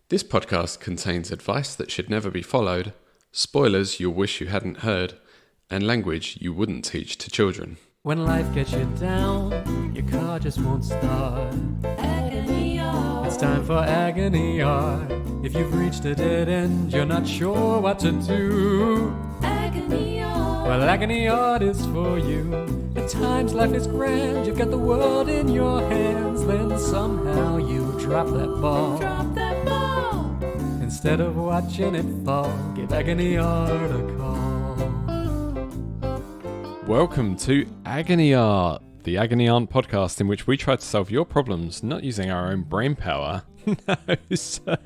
This podcast contains advice that should never be followed, spoilers you'll wish you hadn't heard, and language you wouldn't teach to children. When life gets you down, your car just won't start. Agony Art. It's time for Agony Art. If you've reached a dead end, you're not sure what to do. Agony Art. Well, Agony Art is for you. At times life is grand, you've got the world in your hands. Then somehow you drop that ball. Drop that ball. Instead of watching it fall, give Agony Art a call. Welcome to Agony Art, the Agony Art podcast in which we try to solve your problems not using our own brain power, no, sir.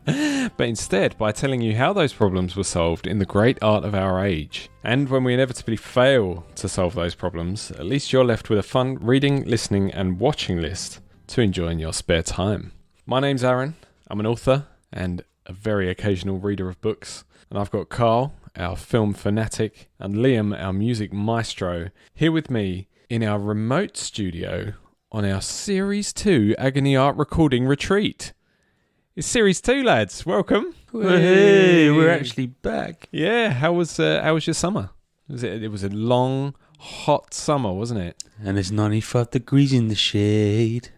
But instead by telling you how those problems were solved in the great art of our age. And when we inevitably fail to solve those problems, at least you're left with a fun reading, listening and watching list to enjoy in your spare time. My name's Aaron, I'm an author and a very occasional reader of books, and I've got Carl, our film fanatic, and Liam, our music maestro, here with me in our remote studio on our Series 2 Agony Art recording retreat. It's Series 2, lads. Welcome. Hey, we're actually back. Yeah, how was your summer? It was a long, hot summer, wasn't it? And it's 95 degrees in the shade.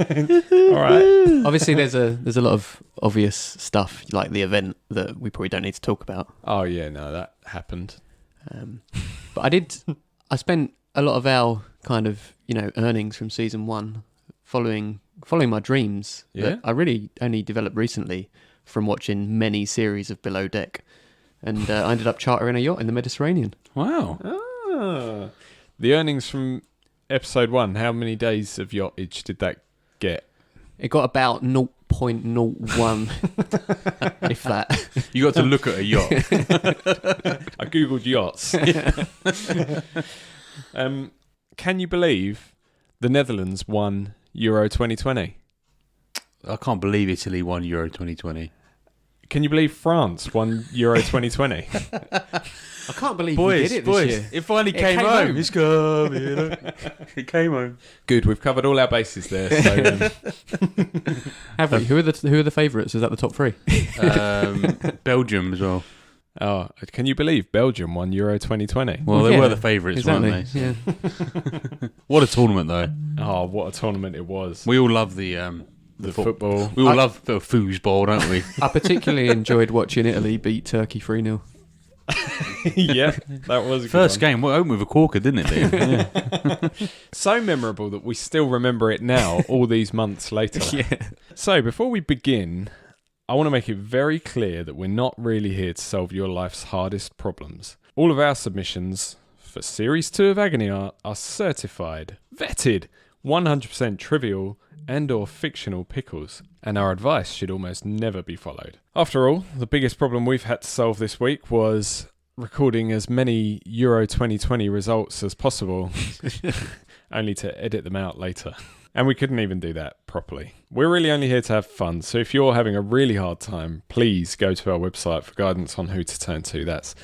All right. Obviously, there's a lot of obvious stuff like the event that we probably don't need to talk about. Oh yeah, no, that happened. But I spent a lot of our kind of earnings from season 1 following my dreams that I really only developed recently from watching many series of Below Deck, and I ended up chartering a yacht in the Mediterranean. Wow. Ah. The earnings from episode 1. How many days of yachtage did that get? It got about 0.01, if that. You got to look at a yacht. I googled yachts. Can you believe the Netherlands won Euro 2020? I can't believe Italy won Euro 2020. Can you believe France won Euro 2020? I can't believe we did it this year. It finally came home. It's coming. It came home. Good, we've covered all our bases there. So, Have we? Who are the favourites? Is that the top 3? Belgium as well. oh, can you believe Belgium won Euro 2020? Well, they Yeah, were the favourites, exactly. weren't they? Yeah. What a tournament, though. Oh, what a tournament it was. We all love the football. We all love the foosball, don't we? I particularly enjoyed watching Italy beat Turkey 3-0. Yeah, that was a good First one. game, well, opened with a corker, didn't it, Liam? Yeah. So memorable that we still remember it now, all these months later. Yeah. So, before we begin, I want to make it very clear that we're not really here to solve your life's hardest problems. All of our submissions for Series 2 of Agony Art are certified, vetted, 100% trivial and or fictional pickles, and our advice should almost never be followed. After all, the biggest problem we've had to solve this week was recording as many Euro 2020 results as possible, only to edit them out later. And we couldn't even do that properly. We're really only here to have fun, so if you're having a really hard time, please go to our website for guidance on who to turn to. That's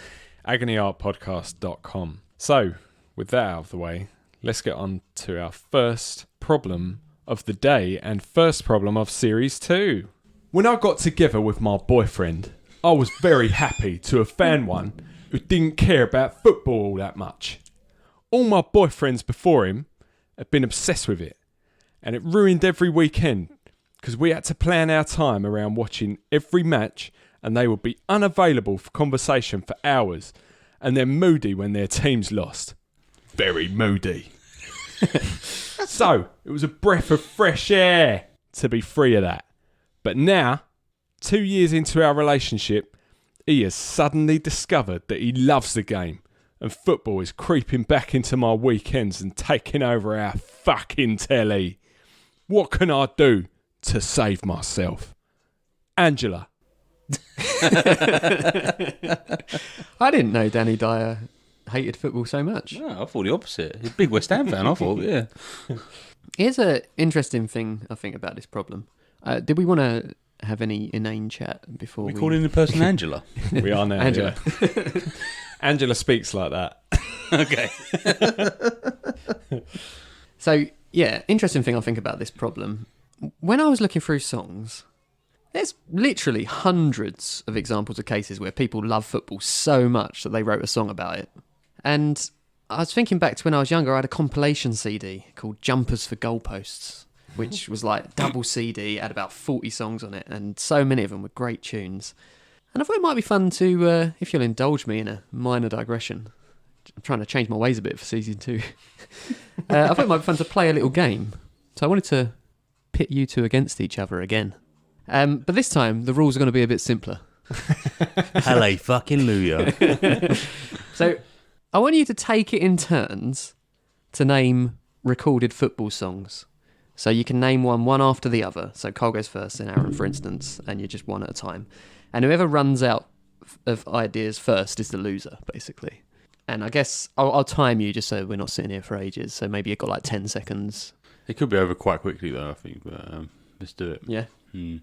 agonyartpodcast.com. So, with that out of the way, let's get on to our first problem of the day and first problem of Series 2. When I got together with my boyfriend, I was very happy to have found one who didn't care about football all that much. All my boyfriends before him had been obsessed with it, and it ruined every weekend because we had to plan our time around watching every match, and they would be unavailable for conversation for hours, and they're moody when their teams lost. Very moody. So, it was a breath of fresh air to be free of that. But now, 2 years into our relationship, he has suddenly discovered that he loves the game, and football is creeping back into my weekends and taking over our fucking telly. What can I do to save myself? Angela. I didn't know Danny Dyer hated football so much. No, I thought the opposite. He's a big West Ham fan, I thought, yeah. Here's an interesting thing I think about this problem. Did we want to have any inane chat before we calling the person Angela? We are now, Angela. yeah. Angela speaks like that. Okay. So, yeah, interesting thing I think about this problem. when I was looking through songs, there's literally hundreds of examples of cases where people love football so much that they wrote a song about it. And I was thinking back to when I was younger, I had a compilation CD called Jumpers for Goalposts, which was like double CD, had about 40 songs on it, and so many of them were great tunes. And I thought it might be fun to, if you'll indulge me in a minor digression, I'm trying to change my ways a bit for season 2. I thought it might be fun to play a little game. So I wanted to pit you two against each other again. But this time, the rules are going to be a bit simpler. Hello, fucking Luya. So I want you to take it in turns to name recorded football songs. So you can name one after the other. So Carl goes first, then Aaron, for instance, and you're just one at a time. And whoever runs out of ideas first is the loser, basically. And I guess I'll time you just so we're not sitting here for ages. So maybe you've got like 10 seconds. It could be over quite quickly, though, I think. But let's do it. Yeah. Hmm.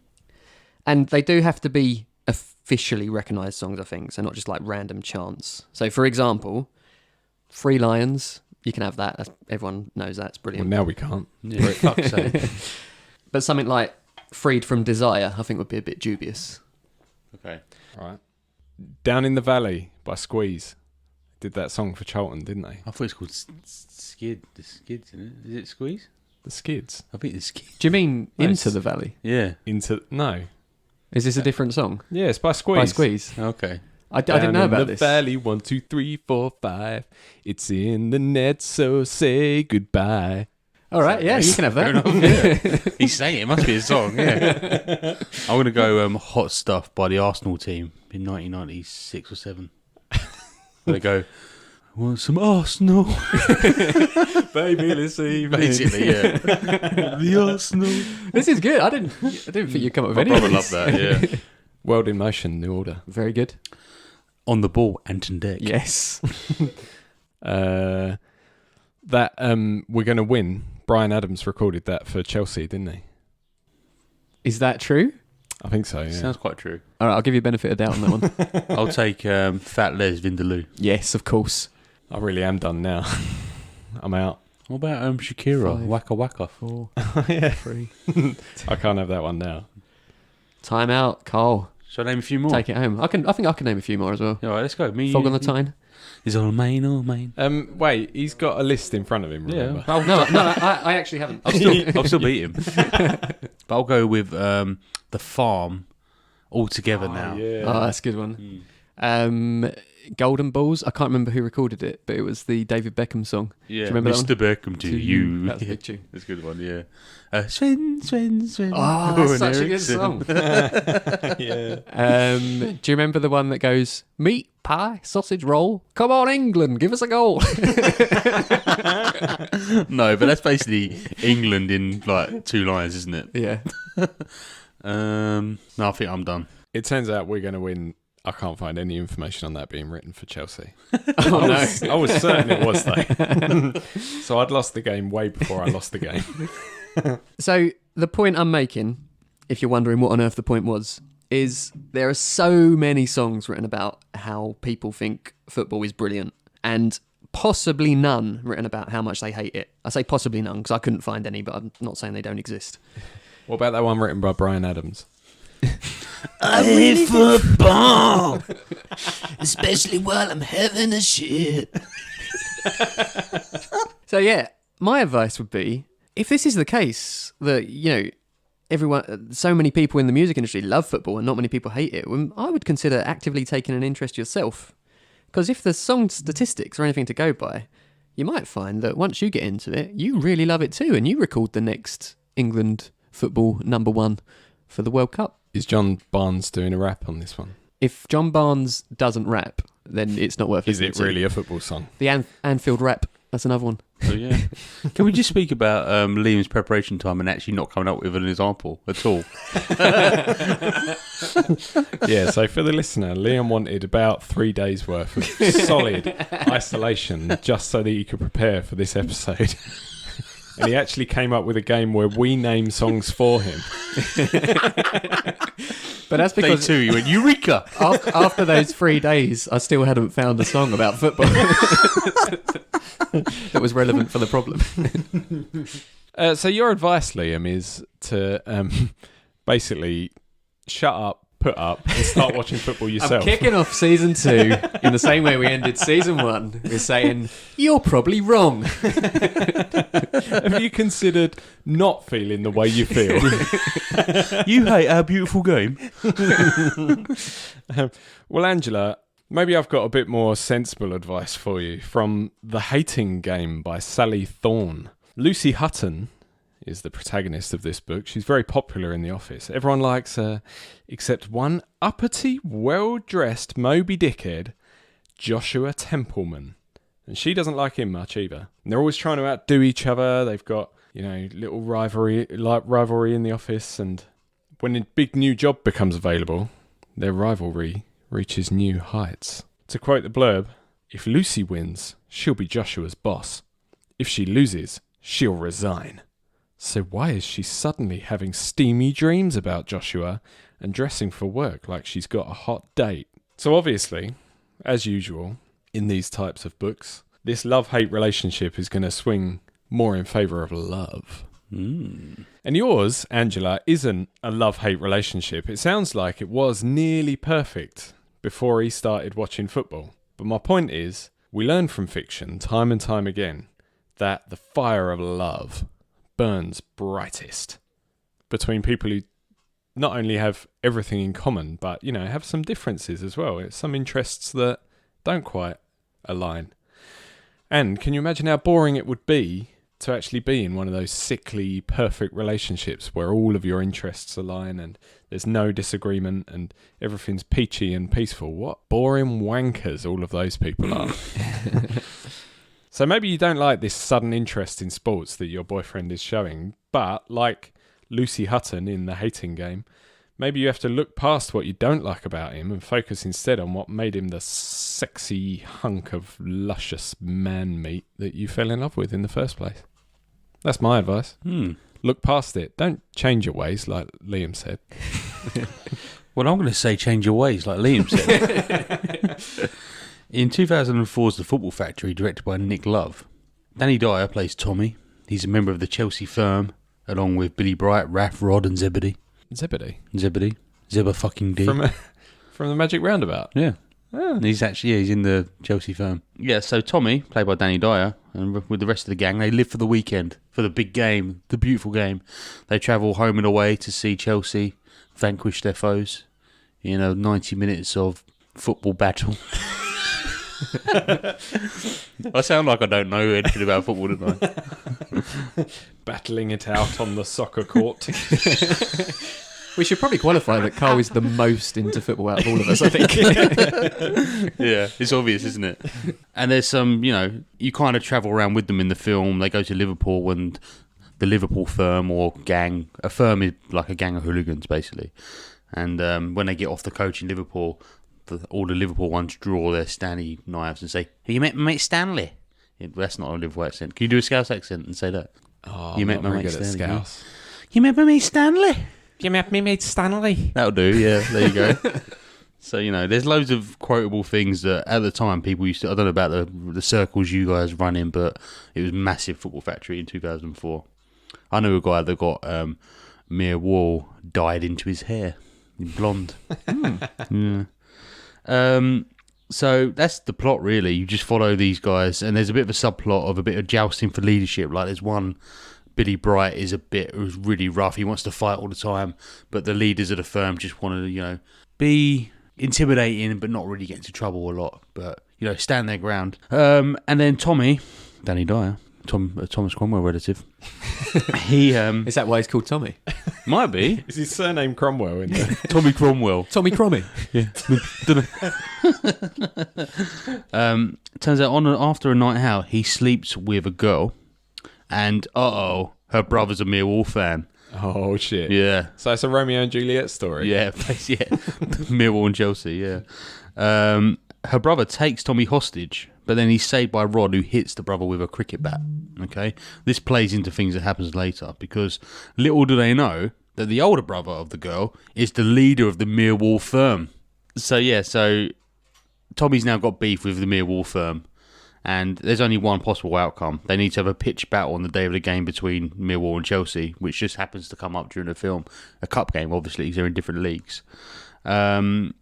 And they do have to be officially recognised songs, I think. So not just like random chants. So for example, Three Lions, you can have that. Everyone knows that. It's Well, brilliant. now we can't. Yeah, for fuck's sake. But something like Freed from Desire, I think would be a bit dubious. Okay. All right. Down in the Valley by Squeeze. Did that song for Charlton, didn't they? I thought it's called Skid. The Skids, isn't it? Is it Squeeze? The Skids. I think it's Skid. Do you mean No, Into it's- the Valley? Yeah. No. Is this a different song? Yeah, it's by Squeeze. By Squeeze. Okay. I didn't know about this. Down in the Valley, 1, 2, 3, 4, 5. It's in the net, so say goodbye. All right, yeah, you can have Fair that. enough, yeah. He's saying it must be a song, yeah. I'm going to go Hot Stuff by the Arsenal team in 1996 or 7. They go, want some Arsenal? Baby, this evening. Basically, yeah. The Arsenal. This is good. I didn't think you'd come up with My any of brother these. loved that, yeah. World in Motion, New Order. Very good. On the Ball, Anton Deck. Yes. We're going to win. Brian Adams recorded that for Chelsea, didn't he? Is that true? I think so, yeah. Sounds quite true. All right, I'll give you a benefit of doubt on that one. I'll take Fat Les Vindaloo. Yes, of course. I really am done now. I'm out. What about Shakira? Five. Waka Waka. 4, Yeah. 3. I can't have that one now. Time out, Carl. Shall I name a few more? Take it home. I think I can name a few more as well. All right, let's go. Me, Fog on the Tyne. Is all main, all main. Wait, he's got a list in front of him, remember? Yeah. No, I actually haven't. I'll still beat him. But I'll go with The Farm all together now. Yeah. Oh, that's a good one. Golden Balls. I can't remember who recorded it, but it was the David Beckham song. Yeah, Do you remember that Mr. Beckham to you. That's a big tune. That's a good one, yeah. Sven. Oh, that's Owen such a good Eriksson. song. Yeah. Do you remember the one that goes, meat, pie, sausage roll? Come on, England, give us a goal. No, but that's basically England in like 2 lines, isn't it? Yeah. No, I think I'm done. It turns out we're going to win. I can't find any information on that being written for Chelsea. Oh, no. I was certain it was, though. So I'd lost the game way before I lost the game. So the point I'm making, if you're wondering what on earth the point was, is there are so many songs written about how people think football is brilliant, and possibly none written about how much they hate it. I say possibly none because I couldn't find any, but I'm not saying they don't exist. What about that one written by Brian Adams? I hate football, especially while I'm having a shit. So yeah, my advice would be, if this is the case, that, you know, everyone, so many people in the music industry love football and not many people hate it, well, I would consider actively taking an interest yourself. Because if the song statistics are anything to go by, you might find that once you get into it, you really love it too, and you record the next England football #1 for the World Cup. Is John Barnes doing a rap on this one? If John Barnes doesn't rap, then it's not worth Is listening it to. really a football song? The Anfield rap, that's another one. So yeah. Can we just speak about Liam's preparation time and actually not coming up with an example at all? Yeah, so for the listener, Liam wanted about 3 days worth of solid isolation just so that he could prepare for this episode. And he actually came up with a game where we name songs for him. But that's Day because 2, you went, Eureka! after those 3 days, I still hadn't found a song about football that was relevant for the problem. So your advice, Liam, is to basically shut up, put up, and start watching football I'm yourself. kicking off season 2 in the same way we ended season 1 with saying, you're probably wrong. Have you considered not feeling the way you feel? You hate our beautiful game. Well, Angela, maybe I've got a bit more sensible advice for you from The Hating Game by Sally Thorne. Lucy Hutton is the protagonist of this book. She's very popular in the office. Everyone likes her, except one uppity, well-dressed Moby Dickhead, Joshua Templeman. And she doesn't like him much either. And they're always trying to outdo each other. They've got, little rivalry in the office. And when a big new job becomes available, their rivalry reaches new heights. To quote the blurb, if Lucy wins, she'll be Joshua's boss. If she loses, she'll resign. So why is she suddenly having steamy dreams about Joshua and dressing for work like she's got a hot date? So obviously, as usual, in these types of books, this love-hate relationship is going to swing more in favour of love. And yours, Angela, isn't a love-hate relationship. It sounds like it was nearly perfect before he started watching football. But my point is, we learn from fiction time and time again that the fire of love burns brightest between people who not only have everything in common, but, have some differences as well. It's some interests that don't quite align. And can you imagine how boring it would be to actually be in one of those sickly, perfect relationships where all of your interests align and there's no disagreement and everything's peachy and peaceful? What boring wankers all of those people are. So maybe you don't like this sudden interest in sports that your boyfriend is showing, but like Lucy Hutton in The Hating Game, maybe you have to look past what you don't like about him and focus instead on what made him the sexy hunk of luscious man meat that you fell in love with in the first place. That's my advice. Look past it. Don't change your ways, like Liam said. Well, I'm going to say change your ways, like Liam said. In 2004's The Football Factory, directed by Nick Love, Danny Dyer plays Tommy. He's a member of the Chelsea firm, along with Billy Bright, Raph, Rod and Zebedee. Zebedee? Zebba fucking D. From the Magic Roundabout? Yeah. Oh. He's in the Chelsea firm. Yeah, so Tommy, played by Danny Dyer, and with the rest of the gang, they live for the weekend, for the big game, the beautiful game. They travel home and away to see Chelsea vanquish their foes in 90 minutes of football battle. I sound like I don't know anything about football, don't I? Battling it out on the soccer court. We should probably qualify that Carl is the most into football out of all of us, I think. Yeah, it's obvious, isn't it? And there's some, you kind of travel around with them in the film. They go to Liverpool and the Liverpool firm or gang, a firm is like a gang of hooligans, basically. And when they get off the coach in Liverpool, all the Liverpool ones draw their Stanley knives and say, "Have you met my mate Stanley?" That's not a Liverpool accent. Can you do a Scouse accent and say that? Oh, You I'm met not my very mate good at Stanley. Scouse. You met my mate Stanley? You met me, mate Stanley. That'll do, yeah, there you go. So, there's loads of quotable things that at the time people used to, I don't know about the circles you guys run in, but it was massive Football Factory in 2004. I know a guy that got mere wool dyed into his hair, in blonde. Yeah. So that's the plot, really. You just follow these guys, and there's a bit of a subplot of a bit of jousting for leadership. Like there's one, Billy Bright who's really rough. He wants to fight all the time, but the leaders of the firm just want to, be intimidating, but not really get into trouble a lot. But stand their ground. And then Tommy, Danny Dyer, Thomas Cromwell relative. He Is that why he's called Tommy? might be Is his surname Cromwell in there? Tommy Cromwell. Tommy Crommy. Yeah. Turns out after a night out, he sleeps with a girl, and her brother's a Millwall fan. Oh, shit. Yeah. So it's a Romeo and Juliet story? Yeah, Millwall and Chelsea, yeah. Her brother takes Tommy hostage, but then he's saved by Rod, who hits the brother with a cricket bat. Okay? This plays into things that happens later, because little do they know that the older brother of the girl is the leader of the Millwall firm. So Tommy's now got beef with the Millwall firm, and there's only one possible outcome. They need to have a pitch battle on the day of the game between Millwall and Chelsea, which just happens to come up during the film. A cup game, obviously, because they're in different leagues. And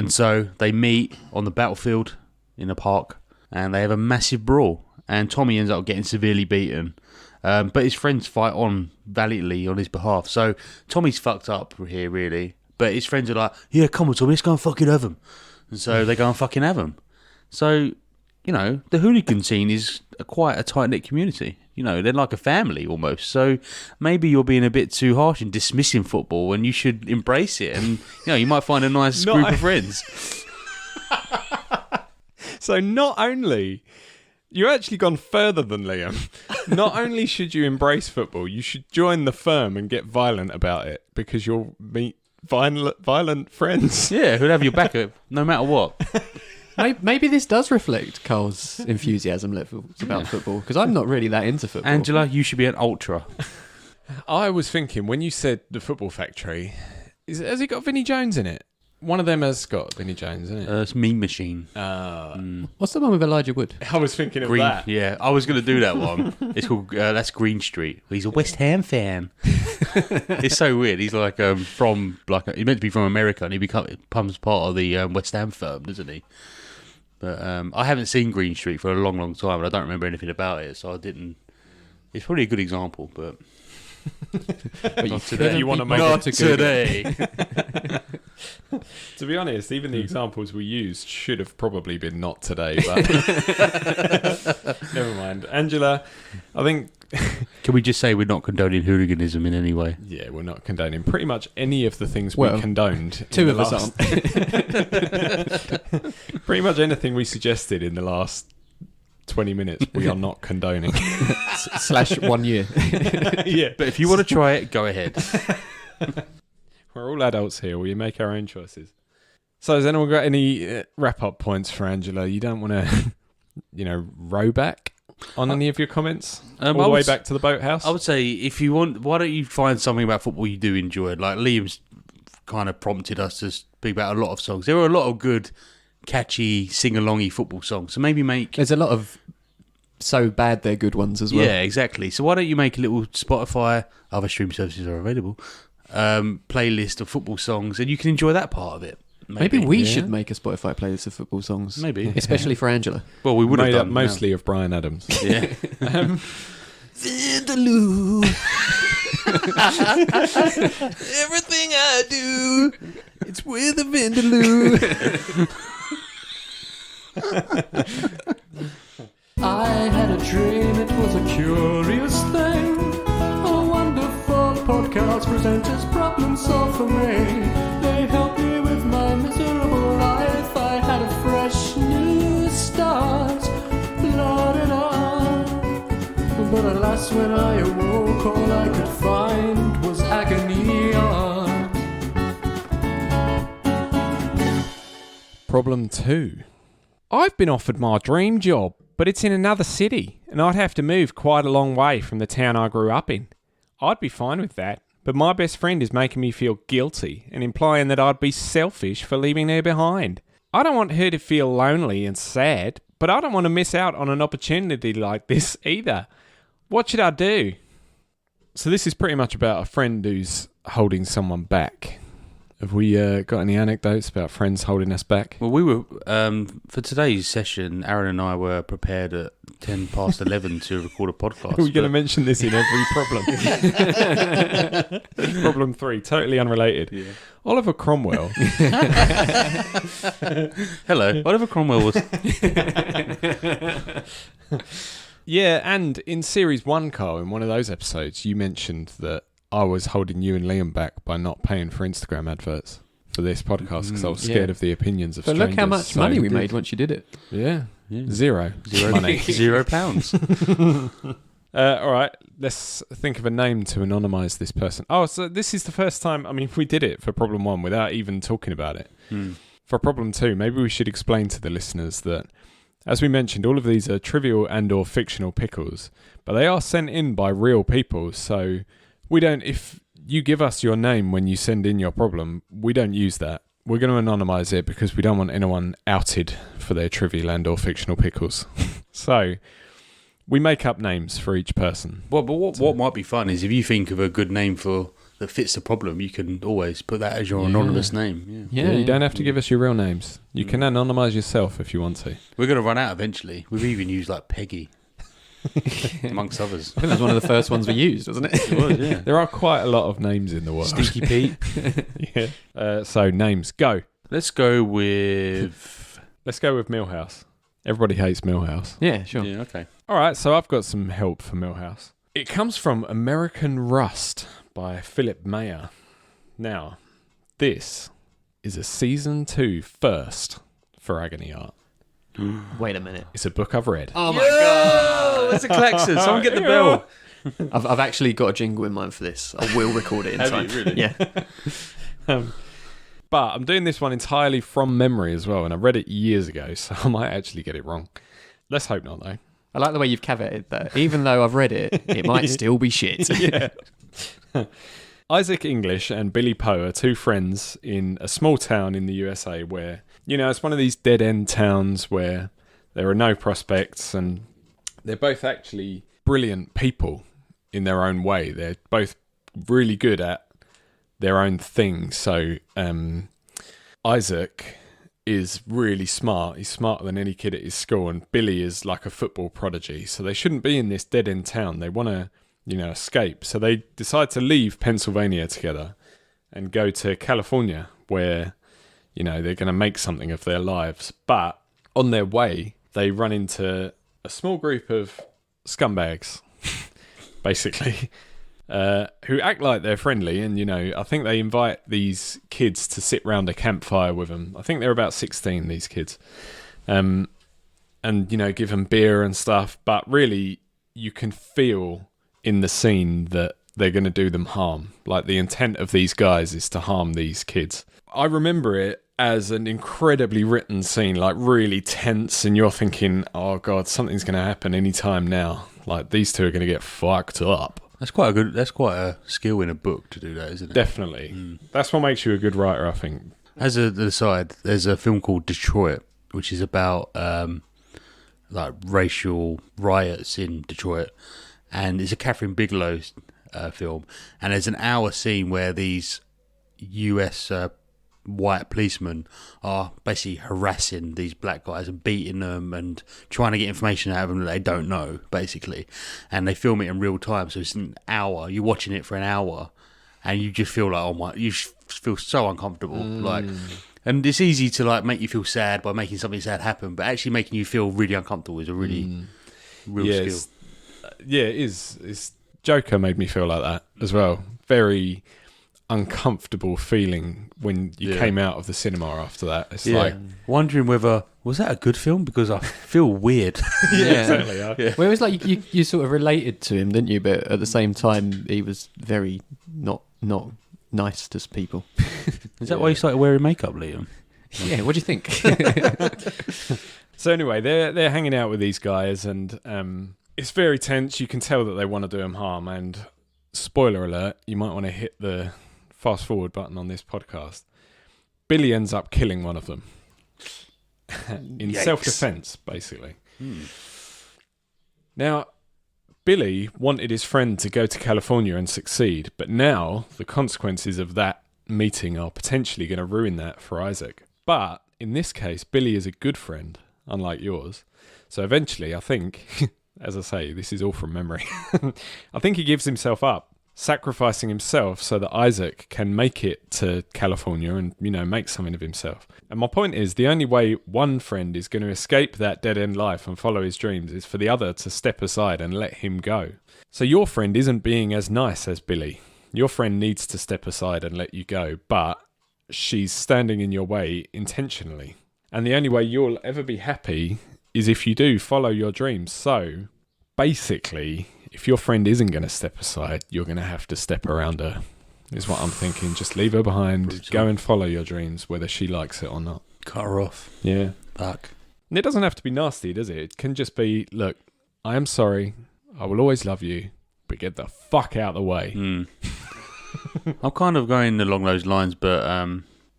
so they meet on the battlefield in a park, and they have a massive brawl. And Tommy ends up getting severely beaten. But his friends fight on valiantly on his behalf. So Tommy's fucked up here, really. But his friends are like, yeah, come on, Tommy, let's go and fucking have him. And so they go and fucking have him. So, you know, the hooligan scene is quite a tight-knit community. You know, they're like a family almost. So maybe you're being a bit too harsh in dismissing football, and you should embrace it. And, you know, you might find a nice group of friends. So not only... You've actually gone further than Liam. Not only should you embrace football, you should join the firm and get violent about it, because you'll meet violent friends. Yeah, who'd have your back no matter what. Maybe this does reflect Carl's enthusiasm levels about football, because I'm not really that into football. Angela, you should be an ultra. I was thinking, when you said the Football Factory, has it got Vinnie Jones in it? One of them has got Vinnie Jones, isn't it? It's Mean Machine. What's the one with Elijah Wood? I was thinking of Green, that. yeah, I was going to do that one. It's called that's Green Street. He's a West Ham fan. It's so weird. He's like he's meant to be from America, and he becomes part of the West Ham firm, doesn't he? But I haven't seen Green Street for a long, long time, and I don't remember anything about it, so I didn't. It's probably a good example, but not today. You want to make not it today. To be honest, even the examples we used should have probably been not today, but never mind. Angela, I think... Can we just say we're not condoning hooliganism in any way? Yeah, we're not condoning pretty much any of the things we condoned. Two of us aren't. Pretty much anything we suggested in the last 20 minutes, we are not condoning. / 1 year. Yeah. But if you want to try it, go ahead. We're all adults here. We make our own choices. So has anyone got any wrap-up points for Angela? You don't want to, row back on any of your comments? All the way back to the boathouse? I would say, if you want, why don't you find something about football you do enjoy? Like Liam's kind of prompted us to speak about a lot of songs. There are a lot of good, catchy, sing-alongy football songs. So maybe There's a lot of so bad they're good ones as well. Yeah, exactly. So why don't you make a little Spotify, other stream services are available, playlist of football songs, and you can enjoy that part of it. Maybe we should make a Spotify playlist of football songs. Maybe. Especially for Angela. Well, we would have made done up mostly of Bryan Adams. Yeah. Vindaloo. Everything I do, it's with a Vindaloo. I had a dream, it was a curious thing. A wonderful podcast presenters problem solve for me. They helped me with my miserable life. I had a fresh new start, la-da-da. But alas, when I awoke, all I could find was Agony Art. Problem 2. I've been offered my dream job, but it's in another city, and I'd have to move quite a long way from the town I grew up in. I'd be fine with that, but my best friend is making me feel guilty and implying that I'd be selfish for leaving her behind. I don't want her to feel lonely and sad, but I don't want to miss out on an opportunity like this either. What should I do? So this is pretty much about a friend who's holding someone back. Have we got any anecdotes about friends holding us back? Well, we were, for today's session, Aaron and I were prepared at 10 past 11 to record a podcast. Are we going to mention this in every problem? Problem 3, totally unrelated. Yeah. Oliver Cromwell. Hello, Oliver Cromwell was... Yeah, and in Series 1, Carl, in one of those episodes, you mentioned that I was holding you and Liam back by not paying for Instagram adverts for this podcast because I was scared of the opinions of but strangers. look how much money we made once you did it. Yeah. Zero money. £0. All right, let's think of a name to anonymise this person. Oh, so this is the first time, we did it for problem 1 without even talking about it. For problem 2, maybe we should explain to the listeners that, as we mentioned, all of these are trivial and or fictional pickles, but they are sent in by real people, so... if you give us your name when you send in your problem, we don't use that. we're going to anonymise it because we don't want anyone outed for their Trivial and or fictional pickles. So we make up names for each person. Well, but what might be fun is if you think of a good name that fits the problem, you can always put that as your anonymous name. Yeah, you don't have to give us your real names. You can anonymise yourself if you want to. We're going to run out eventually. We've even used like Peggy, amongst others. I think that was one of the first ones we used, wasn't it? It was, yeah. There are quite a lot of names in the world. Stinky Pete. Yeah. So names, go. Let's go with Millhouse. Everybody hates Millhouse. Yeah, sure. Yeah, okay. All right, so I've got some help for Millhouse. It comes from American Rust by Philip Mayer. Now, this is a season 2 first for Agony Art. Wait a minute. It's a book I've read. Oh my god! That's a klaxon. Someone get the bell. I've actually got a jingle in mind for this. I will record it in Have time. you really? Yeah. But I'm doing this one entirely from memory as well, and I read it years ago, so I might actually get it wrong. Let's hope not, though. I like the way you've caveated that. Even though I've read it, it might still be shit. Yeah. Isaac English and Billy Poe are two friends in a small town in the USA where, it's one of these dead-end towns where there are no prospects, and they're both actually brilliant people in their own way. They're both really good at their own thing. So Isaac is really smart. He's smarter than any kid at his school, and Billy is like a football prodigy. So they shouldn't be in this dead-end town. They want to, escape. So they decide to leave Pennsylvania together and go to California where, they're going to make something of their lives. But on their way, they run into a small group of scumbags, basically, who act like they're friendly. And, I think they invite these kids to sit round a campfire with them. I think they're about 16, these kids. And, give them beer and stuff. But really, you can feel in the scene that they're going to do them harm. Like, the intent of these guys is to harm these kids. I remember it as an incredibly written scene, like really tense, and you're thinking, oh God, something's going to happen anytime now. Like, these two are going to get fucked up. That's quite a skill in a book to do that, isn't it? Definitely. That's what makes you a good writer, I think. As an aside, there's a film called Detroit, which is about like racial riots in Detroit, and it's a Catherine Bigelow film. And there's an hour scene where these US white policemen are basically harassing these black guys and beating them and trying to get information out of them that they don't know, basically. And they film it in real time, so it's an hour. You're watching it for an hour, and you just feel like, you feel so uncomfortable. Like, and it's easy to like make you feel sad by making something sad happen, but actually making you feel really uncomfortable is a really real skill. It is. Joker made me feel like that as well. Very uncomfortable feeling when you came out of the cinema after that. It's like wondering whether was that a good film, because I feel weird. Exactly. Well, it was like you sort of related to him, didn't you? But at the same time, he was very not nice to people. Is that why you started wearing makeup, Liam? Yeah. What do you think? So anyway, they're hanging out with these guys, and it's very tense. You can tell that they want to do him harm, and spoiler alert, you might want to hit the fast forward button on this podcast. Billy ends up killing one of them in self-defense, basically. Now, Billy wanted his friend to go to California and succeed, but now the consequences of that meeting are potentially going to ruin that for Isaac. But in this case, Billy is a good friend, unlike yours. So eventually, I think, as I say, this is all from memory, I think he gives himself up, sacrificing himself so that Isaac can make it to California and, make something of himself. And my point is, the only way one friend is going to escape that dead-end life and follow his dreams is for the other to step aside and let him go. So your friend isn't being as nice as Billy. Your friend needs to step aside and let you go, but she's standing in your way intentionally. And the only way you'll ever be happy is if you do follow your dreams. So basically, if your friend isn't going to step aside, you're going to have to step around her, is what I'm thinking. Just leave her behind, Brutal. Go and follow your dreams, whether she likes it or not. Cut her off. Yeah. Fuck. And it doesn't have to be nasty, does it? It can just be, look, I am sorry, I will always love you, but get the fuck out of the way. I'm kind of going along those lines, but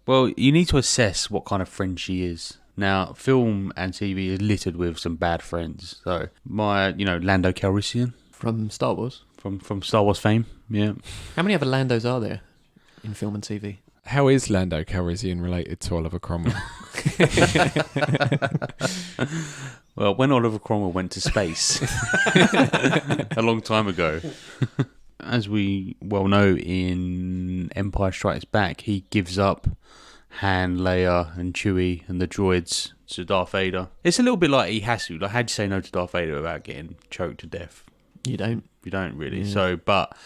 Well, you need to assess what kind of friend she is. Now, film and TV is littered with some bad friends. So, Lando Calrissian From Star Wars. from Star Wars fame, yeah. How many other Landos are there in film and TV? How is Lando Calrissian related to Oliver Cromwell? Well, when Oliver Cromwell went to space a long time ago, as we well know in Empire Strikes Back, he gives up Han, Leia, and Chewie and the droids to Darth Vader. It's a little bit like he has to. Like, how'd you say no to Darth Vader without getting choked to death? You don't. You don't really. Yeah. So, but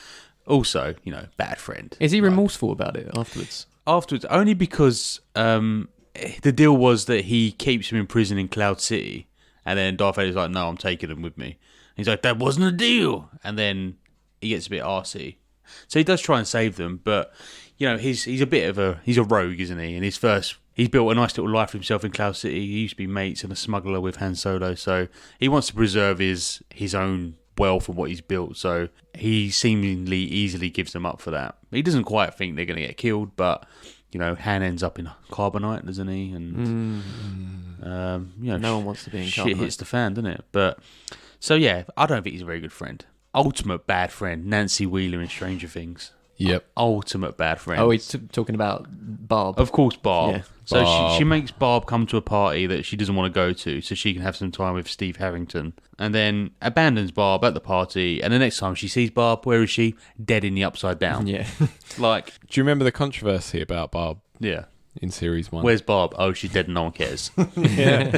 also, bad friend. Is he remorseful about it afterwards? Afterwards, only because the deal was that he keeps him in prison in Cloud City, and then Darth Vader's like, "No, I'm taking him with me." And he's like, "That wasn't a deal," and then he gets a bit arsey. So he does try and save them, but he's a bit of a rogue, isn't he? And he's built a nice little life for himself in Cloud City. He used to be mates and a smuggler with Han Solo, so he wants to preserve his own wealth and what he's built. So he seemingly easily gives them up for that. He doesn't quite think they're going to get killed, but Han ends up in carbonite, doesn't he? And no one wants to be in shit carbonite. hits the fan, doesn't it? But so yeah, I don't think he's a very good friend. Ultimate bad friend, Nancy Wheeler in Stranger Things. Yep. Ultimate bad friend. Oh, he's talking about Barb. Of course, Barb. Yeah. So Barb. she makes Barb come to a party that she doesn't want to go to so she can have some time with Steve Harrington. And then abandons Barb at the party. And the next time she sees Barb, where is she? Dead in the Upside Down. Yeah. Like, Do you remember the controversy about Barb yeah. in Series 1? Where's Barb? Oh, she's dead and no one cares. Yeah.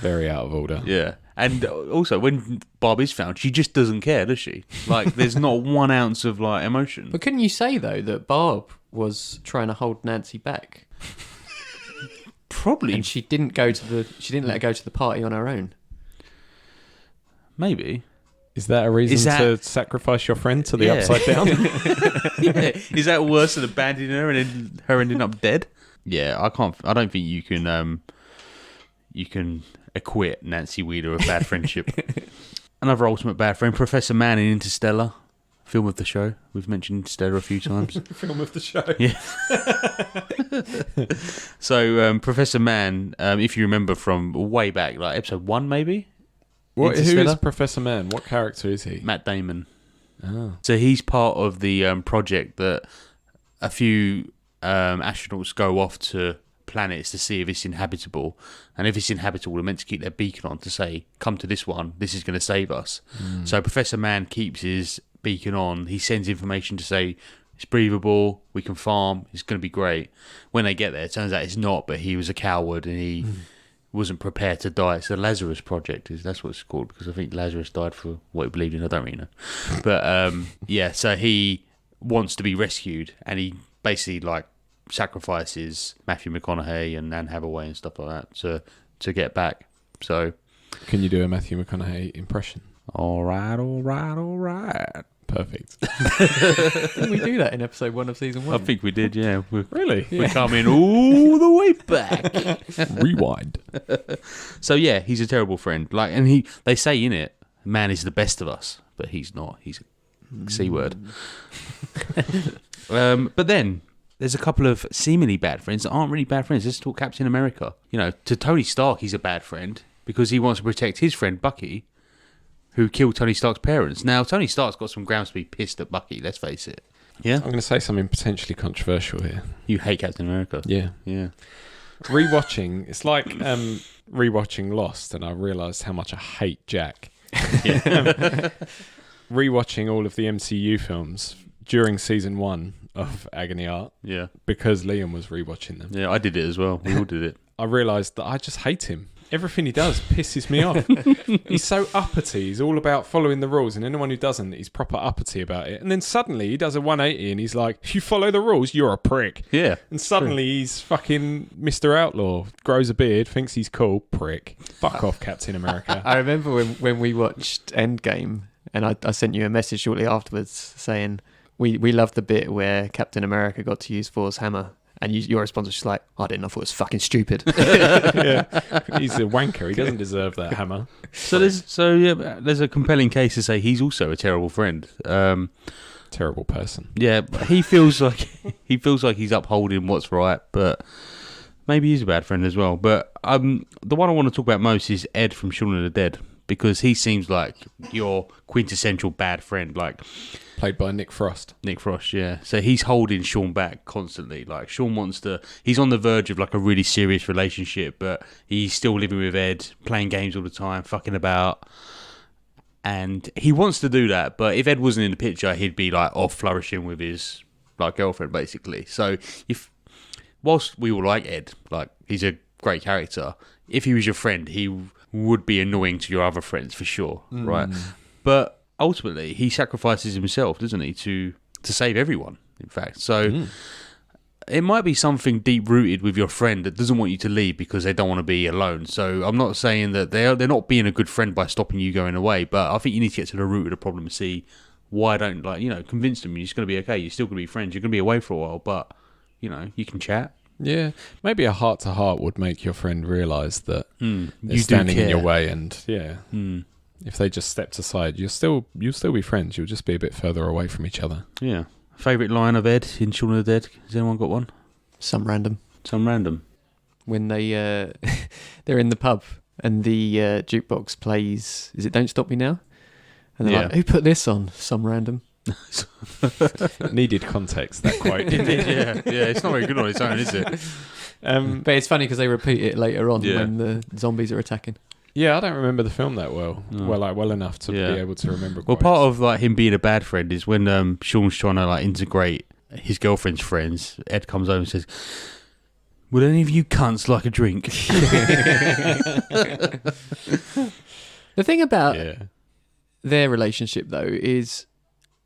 Very out of order. Yeah. And also, when Barb is found, she just doesn't care, does she? Like, there's not 1 ounce of, emotion. But couldn't you say, though, that Barb was trying to hold Nancy back? Probably. And she didn't let her go to the party on her own. Maybe. Is that a reason to sacrifice your friend to the Yeah. Upside Down? Yeah. Is that worse than abandoning her and then her ending up dead? Yeah, I don't think you can acquit Nancy Wheeler of bad friendship. Another ultimate bad friend, Professor Mann in Interstellar, film of the show. We've mentioned Interstellar a few times. Film of the show. Yeah. So Professor Mann, if you remember from way back, like episode 1 maybe. Who Interstellar? is Professor Mann? What character is he? Matt Damon. Oh. So he's part of the project that a few astronauts go off to planets to see if it's inhabitable, and if it's inhabitable, they're meant to keep their beacon on to say, "Come to this one. This is going to save us." So Professor Mann keeps his beacon on. He sends information to say it's breathable. We can farm. It's going to be great. When they get there, it turns out it's not. But he was a coward and he wasn't prepared to die. It's the Lazarus Project. That's what it's called, because I think Lazarus died for what he believed in. I don't really know, but yeah. So he wants to be rescued, and he basically sacrifices Matthew McConaughey and Anne Hathaway and stuff like that to get back. So, Can you do a Matthew McConaughey impression? all right. Perfect. Didn't we do that in episode 1 of season 1? I think we did, yeah. Really? We're coming all the way back. Rewind. So yeah, he's a terrible friend. And they say in it, man is the best of us, but he's not. He's a C word. But then there's a couple of seemingly bad friends that aren't really bad friends. Let's talk Captain America. To Tony Stark, he's a bad friend because he wants to protect his friend Bucky, who killed Tony Stark's parents. Now, Tony Stark's got some grounds to be pissed at Bucky, let's face it. Yeah? I'm going to say something potentially controversial here. You hate Captain America. Yeah. Yeah. Rewatching, it's like rewatching Lost, and I realised how much I hate Jack. Rewatching all of the MCU films during season 1 of Agony Art, Yeah. because Liam was rewatching them, Yeah, I did it as well. We all did it. I realised that I just hate him. Everything he does pisses me off. He's so uppity. He's all about following the rules, and anyone who doesn't, he's proper uppity about it. And then suddenly he does a 180 and he's like, if you follow the rules, you're a prick. Yeah. And suddenly he's fucking Mr. Outlaw, grows a beard, thinks he's cool, prick. Fuck off, Captain America. I remember when we watched Endgame, and I sent you a message shortly afterwards saying we loved the bit where Captain America got to use Thor's hammer. And your response was just like, I didn't know, I thought it was fucking stupid. Yeah. He's a wanker. He doesn't deserve that hammer. So there's a compelling case to say he's also a terrible friend. Terrible person. Yeah, but he feels like he's upholding what's right, but maybe he's a bad friend as well. But the one I want to talk about most is Ed from Shaun of the Dead, because he seems like your quintessential bad friend, like Played by Nick Frost. Nick Frost. Yeah, so he's holding Shaun back constantly. Like Shaun he's on the verge of like a really serious relationship, but he's still living with Ed, playing games all the time, fucking about. And he wants to do that, but if Ed wasn't in the picture, he'd be like off flourishing with his like girlfriend, basically. So whilst we all like Ed, like he's a great character, if he was your friend, he would be annoying to your other friends for sure, right? But ultimately, he sacrifices himself, doesn't he, to save everyone, in fact. So it might be something deep-rooted with your friend that doesn't want you to leave because they don't want to be alone. So I'm not saying that they're not being a good friend by stopping you going away, but I think you need to get to the root of the problem and see why don't, convince them you're just going to be okay. You're still going to be friends. You're going to be away for a while, but, you can chat. Yeah, maybe a heart-to-heart would make your friend realise that they're You standing do in your care. way, and if they just stepped aside, you'll still be friends. You'll just be a bit further away from each other. Yeah. Favourite line of Ed in Shaun of the Dead? Has anyone got one? Some random. Some random. When they they're in the pub and the jukebox plays, is it Don't Stop Me Now? And they're like, who put this on? Some random. Needed context, that quote. Yeah, it's not very good on its own, is it? But it's funny because they repeat it later on Yeah. when the zombies are attacking. Yeah, I don't remember the film that well. No. Well enough to Yeah. be able to remember. Well, quotes. part of like him being a bad friend is when Sean's trying to like integrate his girlfriend's friends. Ed comes over and says, "Would any of you cunts like a drink?" The thing about Yeah. their relationship, though, is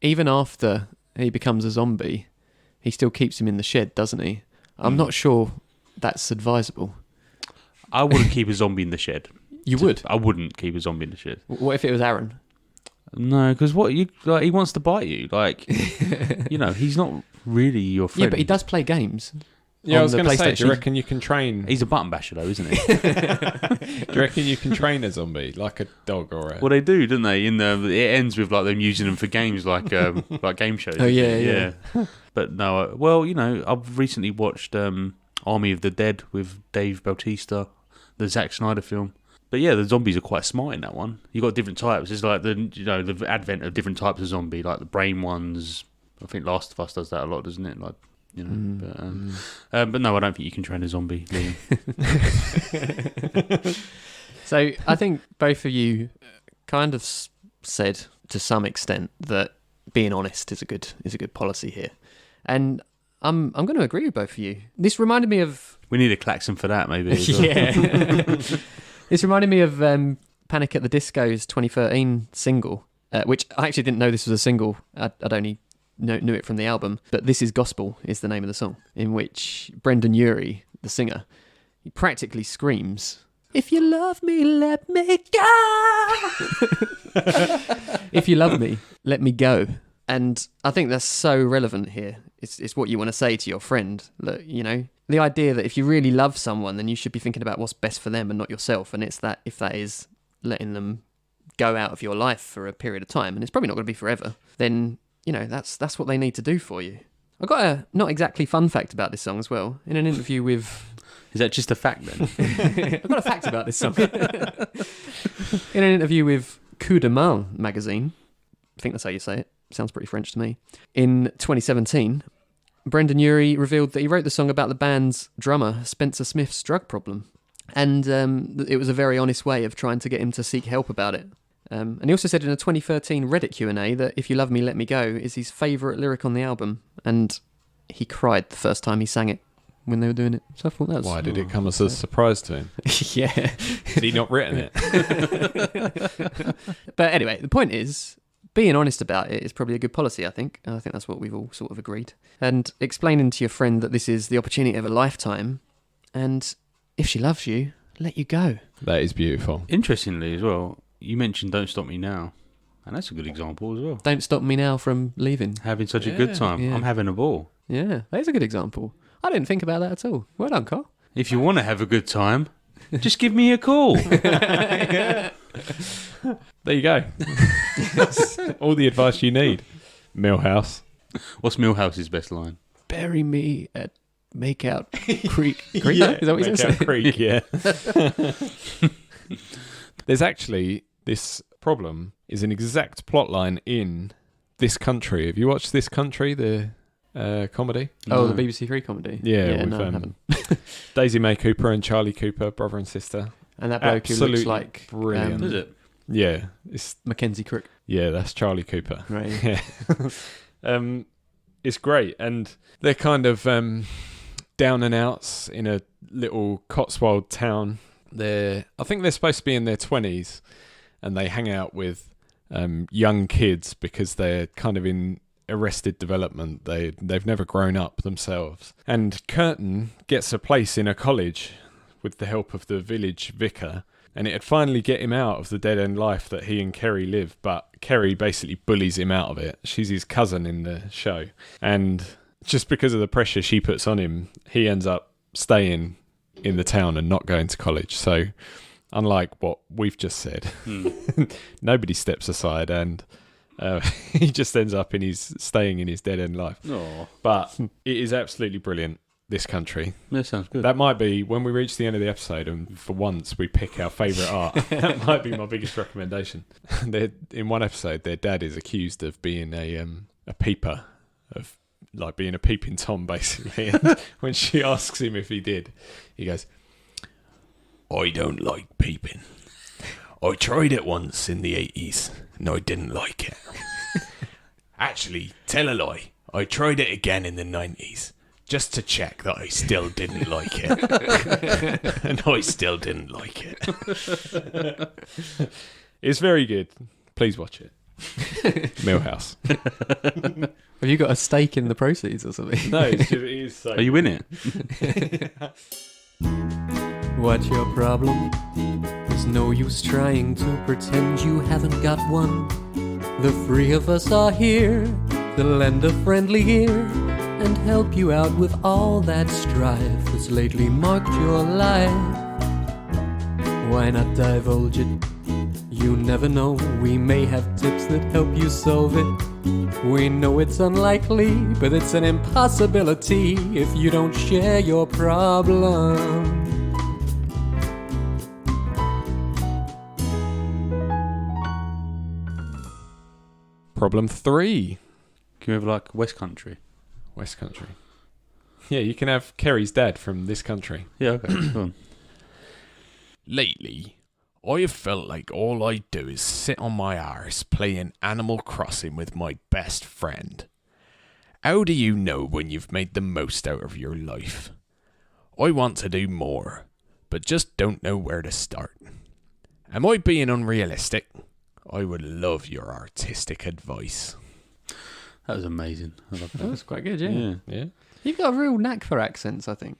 even after he becomes a zombie, he still keeps him in the shed, doesn't he? I'm not sure that's advisable. I wouldn't keep a zombie in the shed. You would? I wouldn't keep a zombie in the shed. What if it was Aaron? No, because he wants to bite you. Like, he's not really your friend. Yeah, but he does play games. Yeah, I on was the going to say, do you PlayStation. reckon you can train? He's a button basher, though, isn't he? Do you reckon you can train a zombie like a dog or a? Well, they do, don't they? It ends with like them using them for games, like game shows. Oh, yeah. But no, I've recently watched Army of the Dead with Dave Bautista, the Zack Snyder film. But yeah, the zombies are quite smart in that one. You got different types. It's like the advent of different types of zombie, like the brain ones. I think Last of Us does that a lot, doesn't it? Like. But no, I don't think you can train a zombie, Liam. So I think both of you kind of said to some extent that being honest is a good policy here, and I'm going to agree with both of you. This reminded me of We need a klaxon for that, maybe. as well. yeah. This reminded me of Panic at the Disco's 2013 single, which I actually didn't know this was a single. I'd only knew it from the album, but This Is Gospel is the name of the song, in which Brendan Urie, the singer, he practically screams, "If you love me, let me go." If you love me, let me go. And I think that's so relevant here. It's what you want to say to your friend. Look, the idea that if you really love someone, then you should be thinking about what's best for them and not yourself. And it's that if that is letting them go out of your life for a period of time, and it's probably not going to be forever, then that's what they need to do for you. I got a not exactly fun fact about this song as well. In an interview with... Is that just a fact then? I've got a fact about this song. In an interview with Coup de Main magazine, I think that's how you say it. Sounds pretty French to me. In 2017, Brendan Urie revealed that he wrote the song about the band's drummer, Spencer Smith's drug problem. And it was a very honest way of trying to get him to seek help about it. And he also said in a 2013 Reddit Q&A that If You Love Me, Let Me Go is his favourite lyric on the album. And he cried the first time he sang it when they were doing it. So I thought that was... Why did it come as a surprise to him? Yeah. Had he not written it? But anyway, the point is, being honest about it is probably a good policy, I think. I think that's what we've all sort of agreed. And explaining to your friend that this is the opportunity of a lifetime, and if she loves you, let you go. That is beautiful. Interestingly as well, you mentioned Don't Stop Me Now. And that's a good example as well. Don't stop me now from leaving. Having such a good time. Yeah. I'm having a ball. Yeah, that is a good example. I didn't think about that at all. Well done, Carl. If you want to have a good time, just give me a call. There you go. All the advice you need. Millhouse. What's Millhouse's best line? Bury me at Makeout Creek. Creek? Yeah, Is that what he says? Makeout Creek, yeah. There's actually this problem is an exact plot line in This Country. Have you watched This Country, the comedy? Oh, No. the BBC Three comedy. Yeah, with no, I haven't. Daisy May Cooper and Charlie Cooper, brother and sister. And that bloke who looks Absolutely like brilliant. Is it? Yeah, it's Mackenzie Crook. that's Charlie Cooper. Right. Yeah. It's great, and they're kind of down and outs in a little Cotswold town. I think they're supposed to be in their 20s, and they hang out with young kids because they're kind of in arrested development. They've never grown up themselves. And Curtin gets a place in a college with the help of the village vicar, and it'd finally get him out of the dead-end life that he and Kerry live, but Kerry basically bullies him out of it. She's his cousin in the show, and just because of the pressure she puts on him, he ends up staying in the town and not going to college. So unlike what we've just said, nobody steps aside, and he just ends up staying in his dead-end life. Oh, But it is absolutely brilliant, This Country. that sounds good. That might be, when we reach the end of the episode and for once we pick our favourite art, that might be my biggest recommendation. In one episode, their dad is accused of being a peeper, of like being a peeping Tom, basically. And when she asks him if he did, he goes, "I don't like peeping. I tried it once in the 80s and I didn't like it. Actually, tell a lie. I tried it again in the 90s. Just to check that I still didn't like it." And I still didn't like it. It's very good. Please watch it. Millhouse. Have you got a stake in the proceeds or something? No, it is so. Are you in it? What's your problem? There's no use trying to pretend you haven't got one. The three of us are here to lend a friendly ear and help you out with all that strife that's lately marked your life. Why not divulge it? You never know, we may have tips that help you solve it. We know it's unlikely, but it's an impossibility if you don't share your problem. Problem 3. Can you have like West Country? West Country. Yeah, you can have Kerry's dad from This Country. Yeah, okay. Go on. Lately, I have felt like all I do is sit on my arse playing Animal Crossing with my best friend. How do you know when you've made the most out of your life? I want to do more, but just don't know where to start. Am I being unrealistic? I would love your artistic advice. That was amazing. I love That that. was quite good, yeah. Yeah. Yeah. You've got a real knack for accents, I think.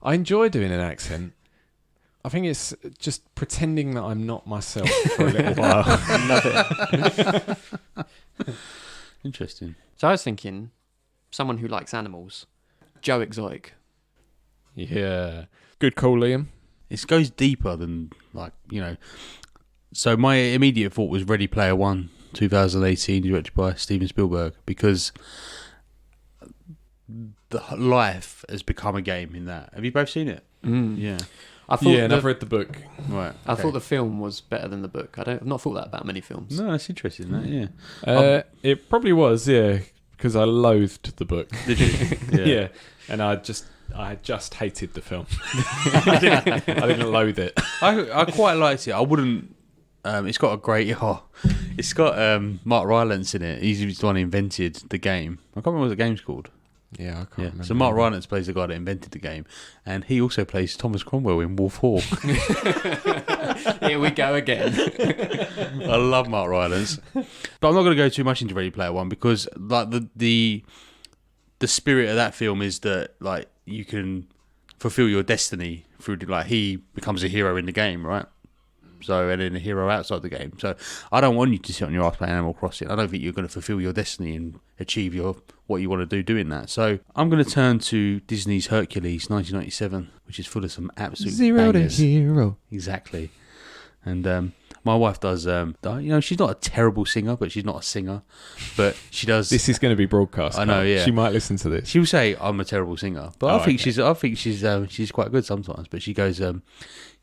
I enjoy doing an accent. I think it's just pretending that I'm not myself for a little while. Love it. Interesting. So I was thinking, someone who likes animals. Joe Exotic. Yeah. Good call, Liam. It goes deeper than, like, you know. So my immediate thought was Ready Player One, 2018, directed by Steven Spielberg, because the life has become a game in that. Have you both seen it? Mm. Yeah. I thought Yeah, and I've read the book. Right. I okay. thought the film was better than the book. I've not thought that about many films. No, that's interesting. That, yeah. It probably was, yeah, because I loathed the book. Did you? Yeah. And I just hated the film. I didn't loathe it. I quite liked it. I wouldn't. It's got a great. It's got Mark Rylance in it. He's the one who invented the game. I can't remember what the game's called. Yeah, I can't Yeah. remember. So Mark Rylance plays the guy that invented the game, and he also plays Thomas Cromwell in Wolf Hawk. Here we go again. I love Mark Rylance, but I'm not going to go too much into Ready Player One because like the spirit of that film is that like you can fulfill your destiny through like he becomes a hero in the game, right? So and then a hero outside the game. So I don't want you to sit on your ass playing Animal Crossing. I don't think you're going to fulfill your destiny and achieve what you want to do doing that. So I'm going to turn to Disney's Hercules 1997, which is full of some absolute bangers. hero. Exactly. And My wife does. She's not a terrible singer, but she's not a singer. But she does. This is going to be broadcast. I know. Yeah, she might listen to this. She'll say I'm a terrible singer, but I think she's quite good sometimes. But she goes,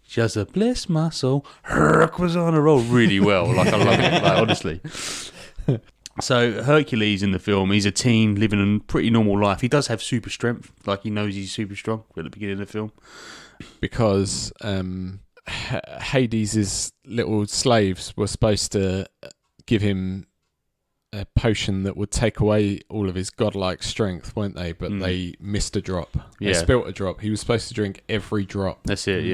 she has a bless my soul, was on a roll really well. Like I love it. Like honestly. So Hercules in the film, he's a teen living a pretty normal life. He does have super strength, like he knows he's super strong at the beginning of the film. Because Hades' little slaves were supposed to give him a potion that would take away all of his godlike strength, weren't they? But they missed a drop. They spilt a drop. He was supposed to drink every drop. That's it,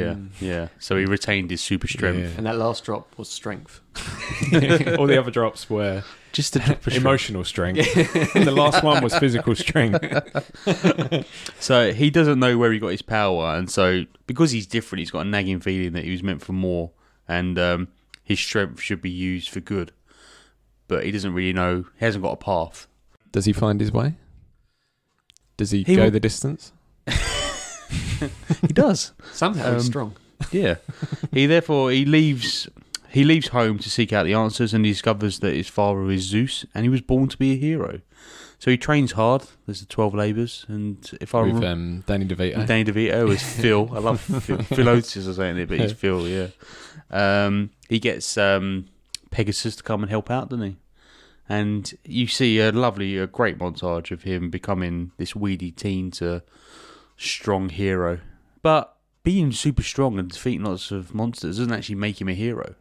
yeah. So he retained his super strength. And that last drop was strength. All the other drops were just a drop of emotional strength. And the last one was physical strength. So he doesn't know where he got his power, and so because he's different, he's got a nagging feeling that he was meant for more, and his strength should be used for good. But he doesn't really know. He hasn't got a path. Does he find his way? Does he go the distance? He does. Somehow he's strong. Yeah. He leaves home to seek out the answers, and he discovers that his father is Zeus, and he was born to be a hero. So he trains hard. There's the 12 labours, and if I remember, Danny DeVito. Danny DeVito is Phil. I love Phil Oates is saying it, but he's Phil. Yeah. He gets Pegasus to come and help out, doesn't he? And you see a great montage of him becoming this weedy teen to strong hero. But being super strong and defeating lots of monsters doesn't actually make him a hero.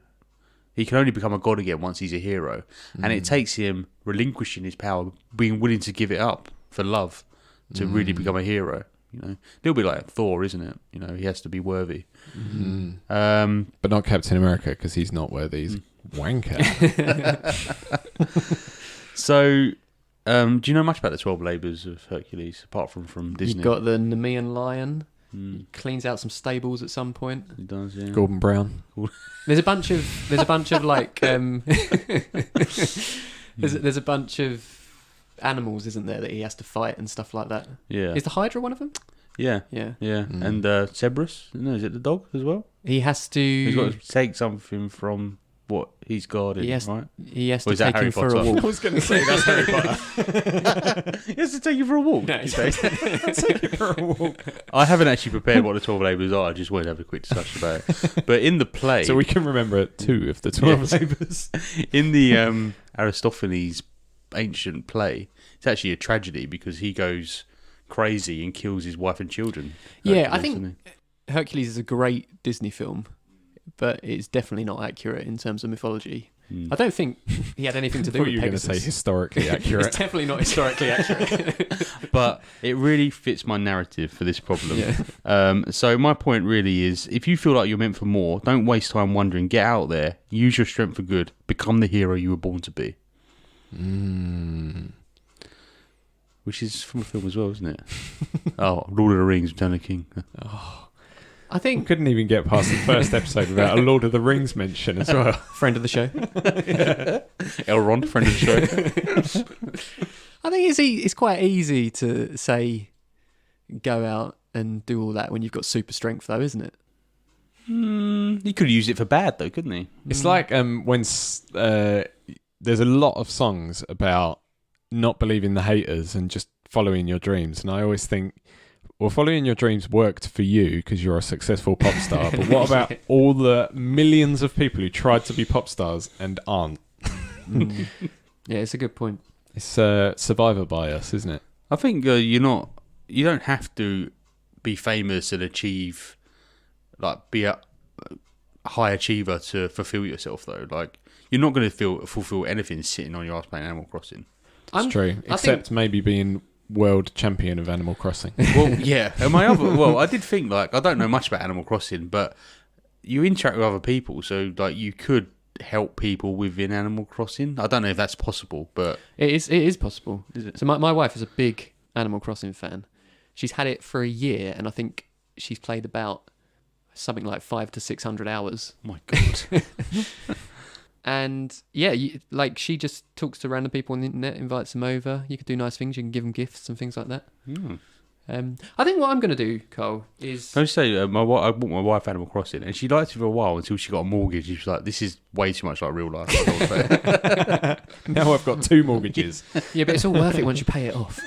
He can only become a god again once he's a hero. And it takes him relinquishing his power, being willing to give it up for love to really become a hero. You know, it'll be like Thor, isn't it? You know, he has to be worthy. But not Captain America, because he's not worthy. He's wanker. So, do you know much about the 12 labours of Hercules, apart from Disney? You've got the Nemean lion. He cleans out some stables at some point. He does, yeah. Gordon Brown. There's a bunch of like there's a bunch of animals, isn't there, that he has to fight and stuff like that. Yeah. Is the Hydra one of them? Yeah. And Cerberus, is it the dog as well? He has to. He's got to take something from what he's guarded, right? He has Or to is that take him Harry for a Potter? walk. I was going to say that's Harry Potter. He has to take you for a walk. No, you say? Take it for a walk. I haven't actually prepared what the 12 labours are. I just wanted to have a quick discussion about it. But in the play, So we can remember 2 of the 12 Yes. labours. in the Aristophanes ancient play, it's actually a tragedy because he goes crazy and kills his wife and children. Yeah, I Hercules, think doesn't Hercules is a great Disney film, but it's definitely not accurate in terms of mythology. I don't think he had anything to I do thought with you were going to Pegasus. say historically It's accurate. definitely not historically accurate. he? But it really fits my narrative for this problem. Yeah. So my point really is, if you feel like you're meant for more, don't waste time wondering. Get out there, use your strength for good, become the hero you were born to be. Which is from a film as well, isn't it? Oh, Lord of the Rings, Return of the King. I We think couldn't even get past the first episode without a Lord of the Rings mention as well. friend of the show. Elrond, friend of the show. I think it's quite easy to say go out and do all that when you've got super strength, though, isn't it? He could use it for bad, though, couldn't he? It's like when there's a lot of songs about not believing the haters and just following your dreams. And I always think, well, following your dreams worked for you because you're a successful pop star. But what about all the millions of people who tried to be pop stars and aren't? Yeah, it's a good point. It's survivor bias, isn't it? I think you don't have to be famous and achieve, like, be a high achiever to fulfill yourself, though. Like, you're not going to fulfill anything sitting on your ass playing Animal Crossing. It's true. Except maybe being world champion of Animal Crossing. Well, yeah. And I did think, like, I don't know much about Animal Crossing, but you interact with other people, so, like, you could help people within Animal Crossing. I don't know if that's possible, but It is possible. Is it? So my wife is a big Animal Crossing fan. She's had it for a year, and I think she's played about something like 500 to 600 hours. oh my God. And yeah, she just talks to random people on the internet, invites them over. You could do nice things. You can give them gifts and things like that. I think what I'm going to do, Cole, is... Can I just say, I bought my wife Animal Crossing, and she liked it for a while until she got a mortgage. She was like, this is way too much like real life. Now I've got 2 mortgages. Yeah, but it's all worth it once you pay it off.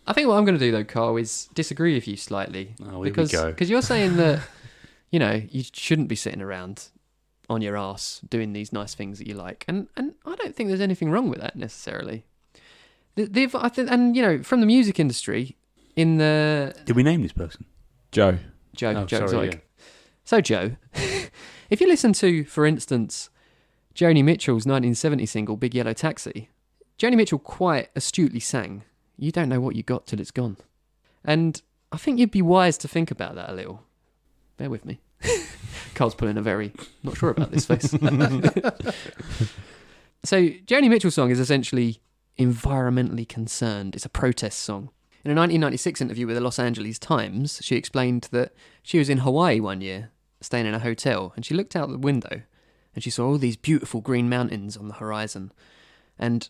I think what I'm going to do, though, Carl, is disagree with you slightly. Oh, here we go. Because you're saying that, you shouldn't be sitting around on your arse doing these nice things that you like. And I don't think there's anything wrong with that, necessarily. From the music industry, in the... Did we name this person? Joe. Joe, sorry, Zoig. yeah. So, Joe, if you listen to, for instance, Joni Mitchell's 1970 single, Big Yellow Taxi, Joni Mitchell quite astutely sang, "You don't know what you got till it's gone." And I think you'd be wise to think about that a little. Bear with me. Carl's pulling a very not sure about this face. So, Joni Mitchell's song is essentially environmentally concerned. It's a protest song. In a 1996 interview with the Los Angeles Times, she explained that she was in Hawaii one year, staying in a hotel, and she looked out the window and she saw all these beautiful green mountains on the horizon. And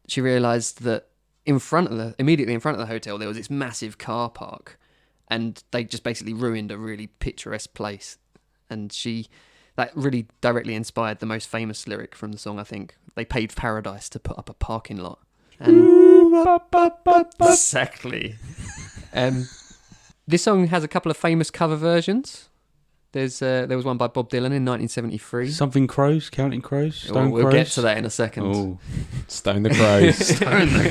she realised that immediately in front of the hotel, there was this massive car park, and they just basically ruined a really picturesque place. And that really directly inspired the most famous lyric from the song, I think. They paved paradise to put up a parking lot. And exactly. This song has a couple of famous cover versions. There was one by Bob Dylan in 1973. Something Crows, Counting Crows, Stone We'll Crows. get to that in a second. Oh. Stone the Crows. Stone the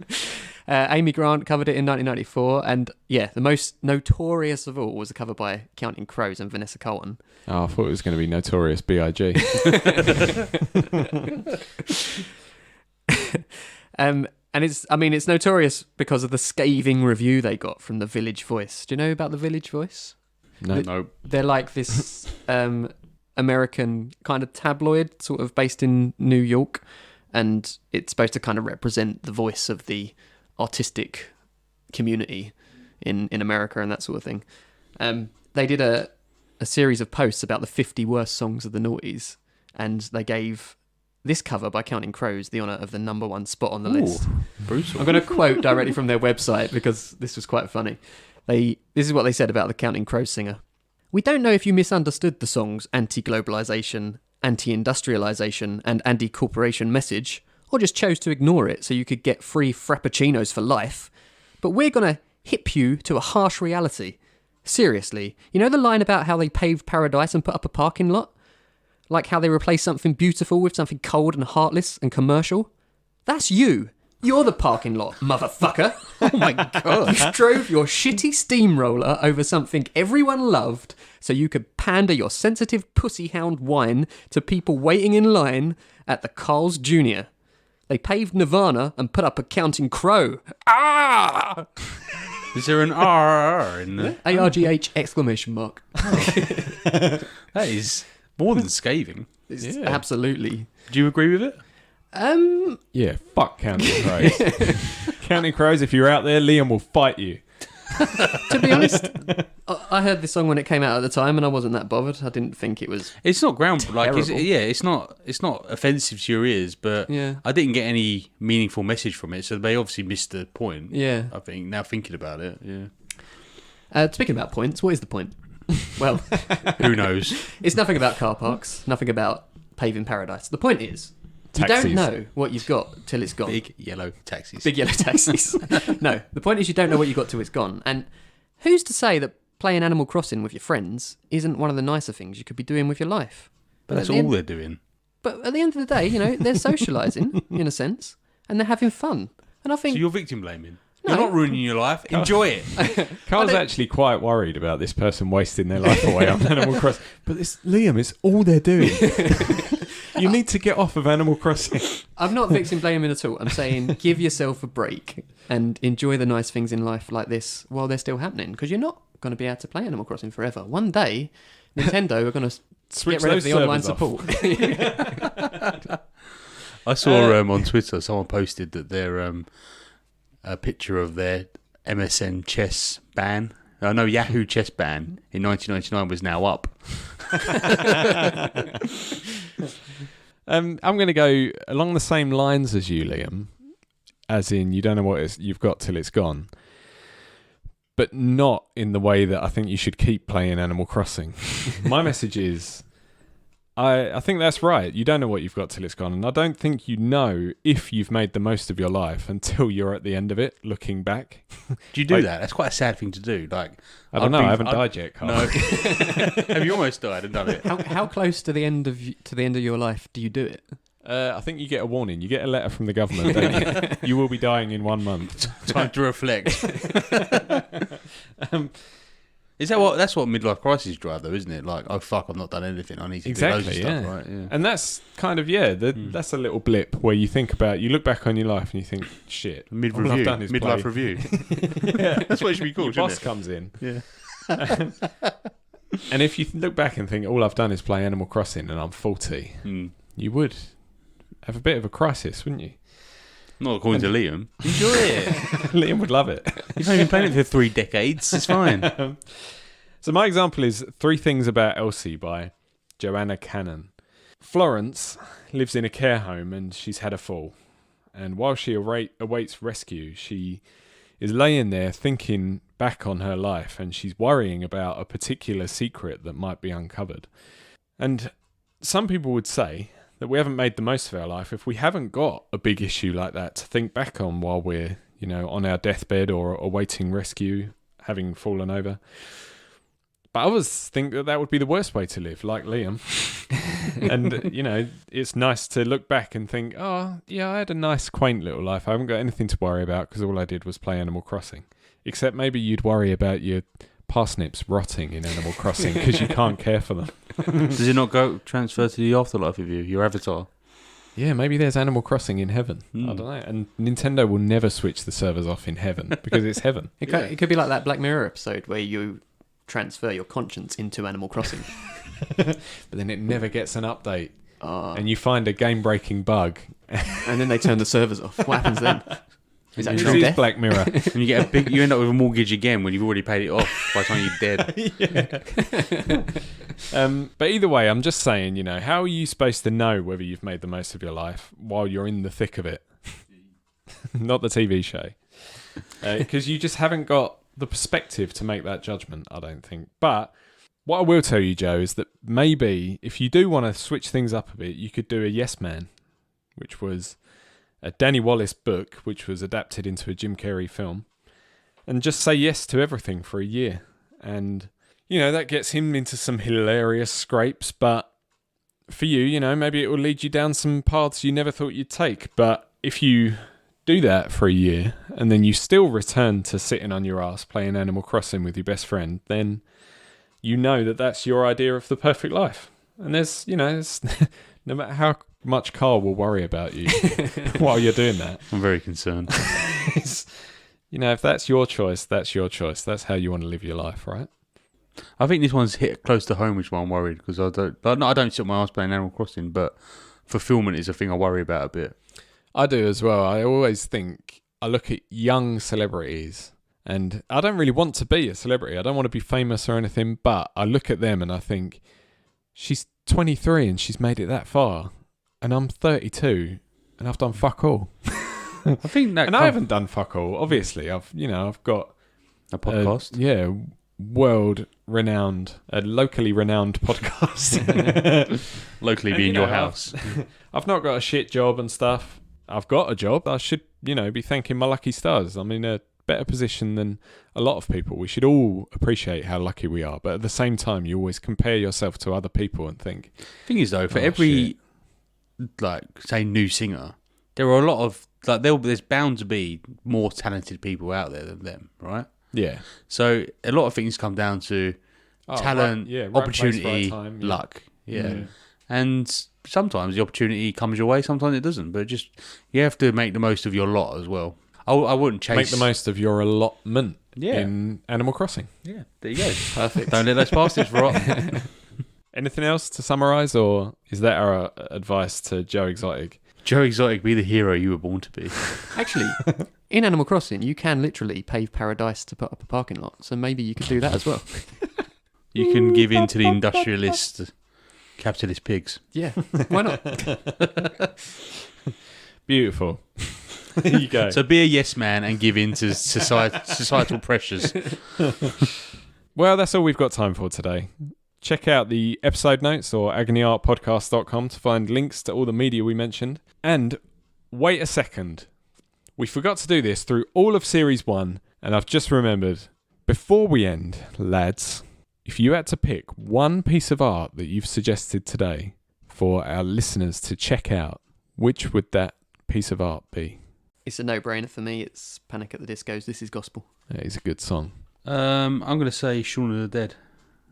Crows. Amy Grant covered it in 1994, and the most notorious of all was a cover by Counting Crows and Vanessa Carlton. Oh, I thought it was going to be Notorious B.I.G. And it's notorious because of the scathing review they got from the Village Voice. Do you know about the Village Voice? No. They're like this American kind of tabloid, sort of based in New York, and it's supposed to kind of represent the voice of the artistic community in America and that sort of thing. They did a series of posts about the 50 worst songs of the noughties, and they gave this cover by Counting Crows the honour of the number 1 spot on the list. Brutal. I'm going to quote directly from their website because this was quite funny. This is what they said about the Counting Crows singer. "We don't know if you misunderstood the song's anti-globalisation, anti-industrialisation and anti-corporation message, or just chose to ignore it so you could get free frappuccinos for life, but we're going to hip you to a harsh reality. Seriously, you know the line about how they paved paradise and put up a parking lot? Like how they replaced something beautiful with something cold and heartless and commercial? That's you. You're the parking lot, motherfucker. Oh my God. You drove your shitty steamroller over something everyone loved so you could pander your sensitive pussy hound whine to people waiting in line at the Carl's Jr. They paved Nirvana and put up a Counting Crow. Ah! Is there an R in there? ARGH exclamation mark. That is more than scathing. It's absolutely. Do you agree with it? Yeah, fuck Counting Crows. Counting Crows, if you're out there, Liam will fight you. To be honest, I heard this song when it came out at the time, and I wasn't that bothered. I didn't think it was. It's not Terrible. it's not offensive to your ears, but Yeah. I didn't get any meaningful message from it, so they obviously missed the point. Yeah. I think now thinking about it, yeah. Speaking about points, what is the point? Well, Who knows? it's nothing about car parks, nothing about paving paradise. The point is, you Taxis. don't know what you've got till it's gone. Big yellow taxis. Big yellow taxis. No, the point is you don't know what you got till it's gone. And who's to say that playing Animal Crossing with your friends isn't one of the nicer things you could be doing with your life? But that's at the all end- they're doing. But at the end of the day, they're socialising, in a sense, and they're having fun. And I think... So you're victim blaming. No. You're not ruining your life. Enjoy it. Carl's actually quite worried about this person wasting their life away on Animal Crossing. But Liam, it's all they're doing. You need to get off of Animal Crossing. I'm not victim blaming at all. I'm saying give yourself a break and enjoy the nice things in life like this while they're still happening, because you're not going to be able to play Animal Crossing forever. One day, Nintendo are going to Switch get rid of those the online servers off. support. I saw on Twitter someone posted that their a picture of their MSN chess ban. I know Yahoo chess ban in 1999 was now up. I'm going to go along the same lines as you, Liam, as in you don't know what you've got till it's gone, but not in the way that I think you should keep playing Animal Crossing. My message is, I think that's right. You don't know what you've got till it's gone, and I don't think you know if you've made the most of your life until you're at the end of it, looking back. Do you do that? That's quite a sad thing to do. Like, I don't know. I haven't died yet, Carl. No. Have you almost died and done it? How close to the end of your life do you do it? I think you get a warning. You get a letter from the government, don't you? You will be dying in 1 month. Time to reflect. That's what midlife crises drive, though, isn't it? Like, oh fuck, I've not done anything. I need to do loads of stuff, right? Yeah. And that's kind of that's a little blip where you think about, you look back on your life and you think, shit, midlife review. Yeah, that's what it should be called. Your boss comes in, yeah. And if you look back and think, all I've done is play Animal Crossing, and I'm 40, you would have a bit of a crisis, wouldn't you? Not according to Liam. Enjoy it. Liam would love it. You've only been playing it for 3 decades. It's fine. So my example is 3 Things About Elsie by Joanna Cannon. Florence lives in a care home and she's had a fall. And while she awaits rescue, she is laying there thinking back on her life, and she's worrying about a particular secret that might be uncovered. And some people would say that we haven't made the most of our life if we haven't got a big issue like that to think back on while we're, on our deathbed or awaiting rescue, having fallen over. But others think that would be the worst way to live, like Liam. And, it's nice to look back and think, oh, yeah, I had a nice, quaint little life. I haven't got anything to worry about because all I did was play Animal Crossing. Except maybe you'd worry about your parsnips rotting in Animal Crossing because you can't care for them. Does it not go transfer to the afterlife of you, your avatar? Yeah, maybe there's Animal Crossing in heaven. I don't know. And Nintendo will never switch the servers off in heaven because it's heaven. It could be like that Black Mirror episode where you transfer your conscience into Animal Crossing. But then it never gets an update. And you find a game-breaking bug. And then they turn the servers off. What happens then? Is that It is Black Mirror. And you get you end up with a mortgage again when you've already paid it off by the time you're dead. But either way, I'm just saying, how are you supposed to know whether you've made the most of your life while you're in the thick of it? Not the TV show. Because you just haven't got the perspective to make that judgment, I don't think. But what I will tell you, Joe, is that maybe if you do want to switch things up a bit, you could do a Yes Man, which was a Danny Wallace book, which was adapted into a Jim Carrey film, and just say yes to everything for a year. And, that gets him into some hilarious scrapes, but for you, maybe it will lead you down some paths you never thought you'd take. But if you do that for a year, and then you still return to sitting on your ass playing Animal Crossing with your best friend, then that that's your idea of the perfect life. And there's no matter how much Carl will worry about you while you're doing that. I'm very concerned. If that's your choice, that's your choice. That's how you want to live your life, right? I think this one's hit close to home, which is why I'm worried, because I don't sit my ass playing Animal Crossing, but fulfillment is a thing I worry about a bit. I do as well. I always think, I look at young celebrities, and I don't really want to be a celebrity. I don't want to be famous or anything, but I look at them and I think, she's 23 and she's made it that far, and I'm 32 and I've done fuck all. I think that, and I haven't done fuck all. Obviously, I've got a podcast. World-renowned, a locally renowned podcast. Locally being your house. I've not got a shit job and stuff. I've got a job. I should, be thanking my lucky stars. I'm in a better position than a lot of people. We should all appreciate how lucky we are, but at the same time, you always compare yourself to other people and think. Thing is, though, for every say new singer, there are a lot of there's bound to be more talented people out there than them, right? Yeah. So a lot of things come down to talent, right opportunity, place, right time, luck. Yeah. And sometimes the opportunity comes your way, sometimes it doesn't. But just you have to make the most of your lot as well. I wouldn't chase. Make the most of your allotment in Animal Crossing. Yeah, there you go. Perfect. Don't let those bastards rot. Anything else to summarise, or is that our advice to Joe Exotic? Joe Exotic, be the hero you were born to be. Actually, in Animal Crossing, you can literally pave paradise to put up a parking lot, so maybe you could do that as well. You can give in to the industrialist Capitalist pigs. Yeah, why not? Beautiful. There you go. So be a yes man and give in to societal pressures. Well, that's all we've got time for today. Check out the episode notes or agonyartpodcast.com to find links to all the media we mentioned. And wait a second. We forgot to do this through all of Series 1, and I've just remembered. Before we end, lads, if you had to pick one piece of art that you've suggested today for our listeners to check out, which would that piece of art be? It's a no-brainer for me. It's Panic at the Disco's This Is Gospel. It is a good song. I'm going to say Shaun of the Dead.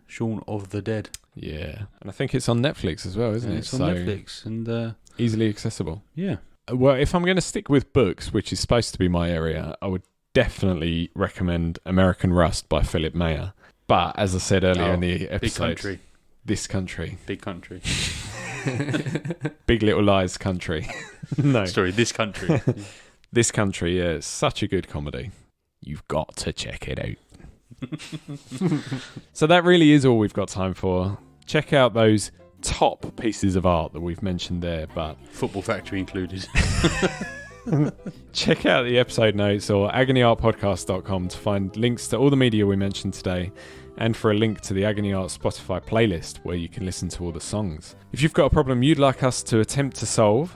Shaun of the Dead. Yeah. And I think it's on Netflix as well, isn't it? It's on Netflix. And easily accessible. yeah. Well, if I'm going to stick with books, which is supposed to be my area, I would definitely recommend American Rust by Philip Mayer. But as I said earlier in the episode, Big Country. This Country. Big Country. Big Little Lies Country. No. Sorry, This Country. This Country, yeah, it's such a good comedy. You've got to check it out. So that really is all we've got time for. Check out those top pieces of art that we've mentioned there, but Football Factory included. check out the episode notes or agonyartpodcast.com to find links to all the media we mentioned today, and for a link to the Agony Art Spotify playlist where you can listen to all the songs. If you've got a problem you'd like us to attempt to solve,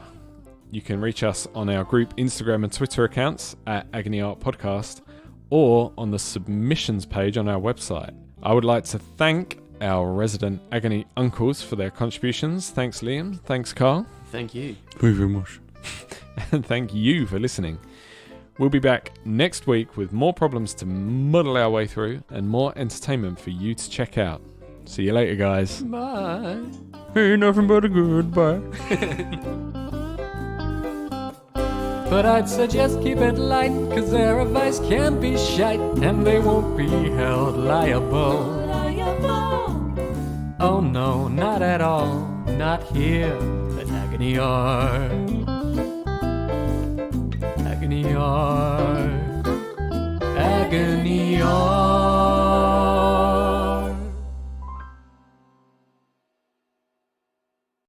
you can reach us on our group Instagram and Twitter accounts at Agony Art Podcast, or on the submissions page on our website. I would like to thank our resident Agony uncles for their contributions. Thanks Liam, thanks Carl. Thank you. Very, very much. And thank you for listening. We'll be back next week with more problems to muddle our way through and more entertainment for you to check out. See you later, guys. Bye. Ain't nothing but a goodbye. But I'd suggest keep it light, 'cause their advice can be shite, and they won't be held liable. Liable. Oh no, not at all, not here at Agony Art.